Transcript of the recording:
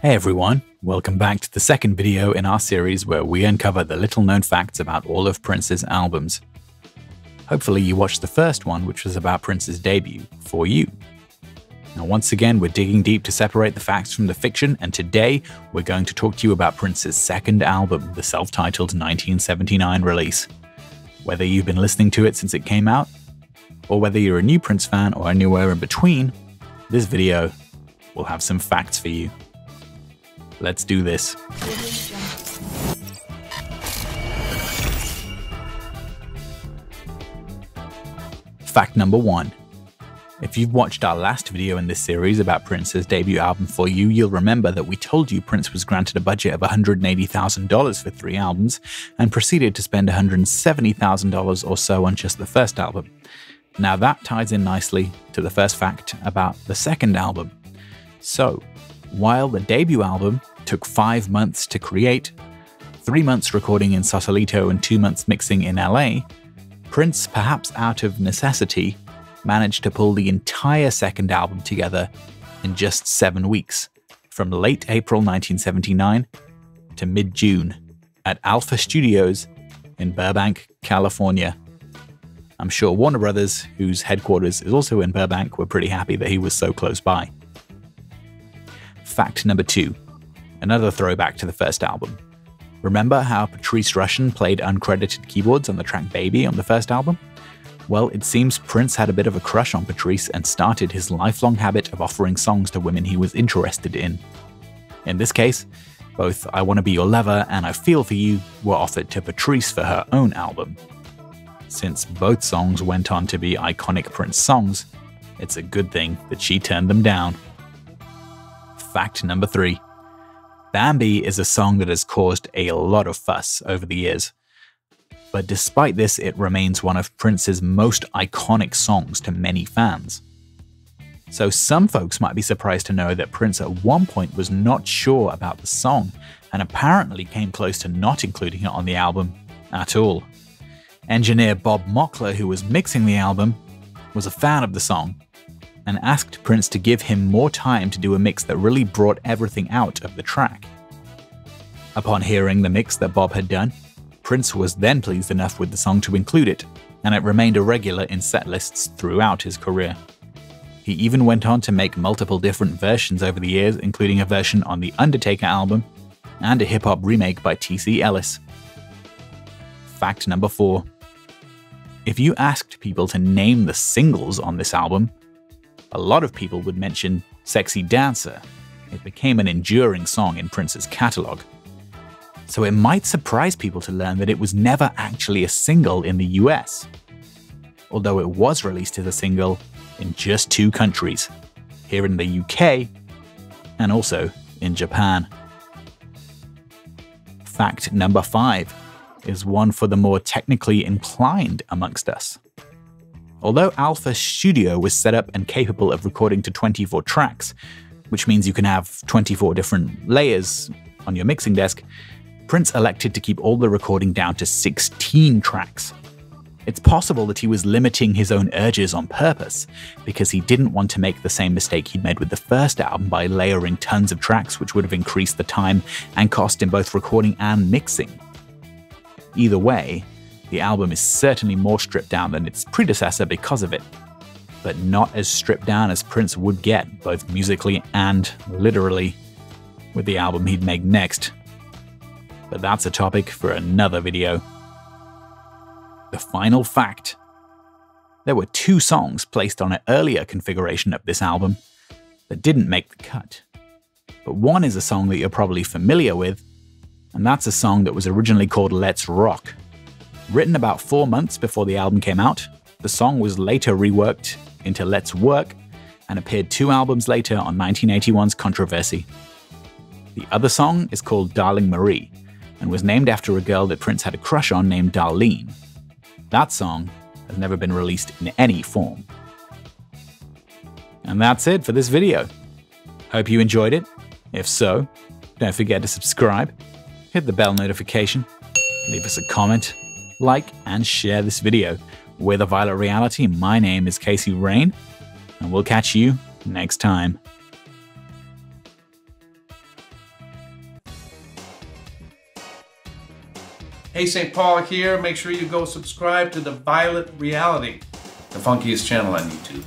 Hey everyone, welcome back to the second video in our series where we uncover the little-known facts about all of Prince's albums. Hopefully you watched the first one, which was about Prince's debut, For You. Now once again, we're digging deep to separate the facts from the fiction, and today we're going to talk to you about Prince's second album, the self-titled 1979 release. Whether you've been listening to it since it came out, or whether you're a new Prince fan or anywhere in between, this video will have some facts for you. Let's do this. Fact number 1. If you've watched our last video in this series about Prince's debut album For You, you'll remember that we told you Prince was granted a budget of $180,000 for 3 albums and proceeded to spend $170,000 or so on just the first album. Now that ties in nicely to the first fact about the second album. So, while the debut album took 5 months to create, 3 months recording in Sausalito and 2 months mixing in LA, Prince, perhaps out of necessity, managed to pull the entire second album together in just 7 weeks, from late April 1979 to mid-June at Alpha Studios in Burbank, California. I'm sure Warner Brothers, whose headquarters is also in Burbank, were pretty happy that he was so close by. Fact number 2. Another throwback to the first album. Remember how Patrice Rushen played uncredited keyboards on the track Baby on the first album? Well, it seems Prince had a bit of a crush on Patrice and started his lifelong habit of offering songs to women he was interested in. In this case, both I Wanna Be Your Lover and I Feel For You were offered to Patrice for her own album. Since both songs went on to be iconic Prince songs, it's a good thing that she turned them down. Fact number 3. Bambi is a song that has caused a lot of fuss over the years. But despite this, it remains one of Prince's most iconic songs to many fans. So some folks might be surprised to know that Prince at one point was not sure about the song and apparently came close to not including it on the album at all. Engineer Bob Mockler, who was mixing the album, was a fan of the song and asked Prince to give him more time to do a mix that really brought everything out of the track. Upon hearing the mix that Bob had done, Prince was then pleased enough with the song to include it, and it remained a regular in set lists throughout his career. He even went on to make multiple different versions over the years, including a version on the Undertaker album and a hip-hop remake by T.C. Ellis. Fact number 4. If you asked people to name the singles on this album, a lot of people would mention Sexy Dancer. It became an enduring song in Prince's catalog. So it might surprise people to learn that it was never actually a single in the US, although it was released as a single in just 2 countries, here in the UK and also in Japan. Fact number 5 is one for the more technically inclined amongst us. Although Alpha Studio was set up and capable of recording to 24 tracks, which means you can have 24 different layers on your mixing desk, Prince elected to keep all the recording down to 16 tracks. It's possible that he was limiting his own urges on purpose, because he didn't want to make the same mistake he'd made with the first album by layering tons of tracks, which would have increased the time and cost in both recording and mixing. Either way, the album is certainly more stripped down than its predecessor because of it, but not as stripped down as Prince would get, both musically and literally, with the album he'd make next. But that's a topic for another video. The final fact. There were 2 songs placed on an earlier configuration of this album that didn't make the cut. But one is a song that you're probably familiar with, and that's a song that was originally called Let's Rock. Written about 4 months before the album came out, the song was later reworked into Let's Work and appeared 2 albums later on 1981's Controversy. The other song is called Darling Marie and was named after a girl that Prince had a crush on named Darlene. That song has never been released in any form. And that's it for this video. Hope you enjoyed it. If so, don't forget to subscribe, hit the bell notification, leave us a comment, like and share this video. We're The Violet Reality. My name is Casey Rain, and we'll catch you next time. Hey, St. Paul here. Make sure you go subscribe to the Violet Reality, the funkiest channel on YouTube.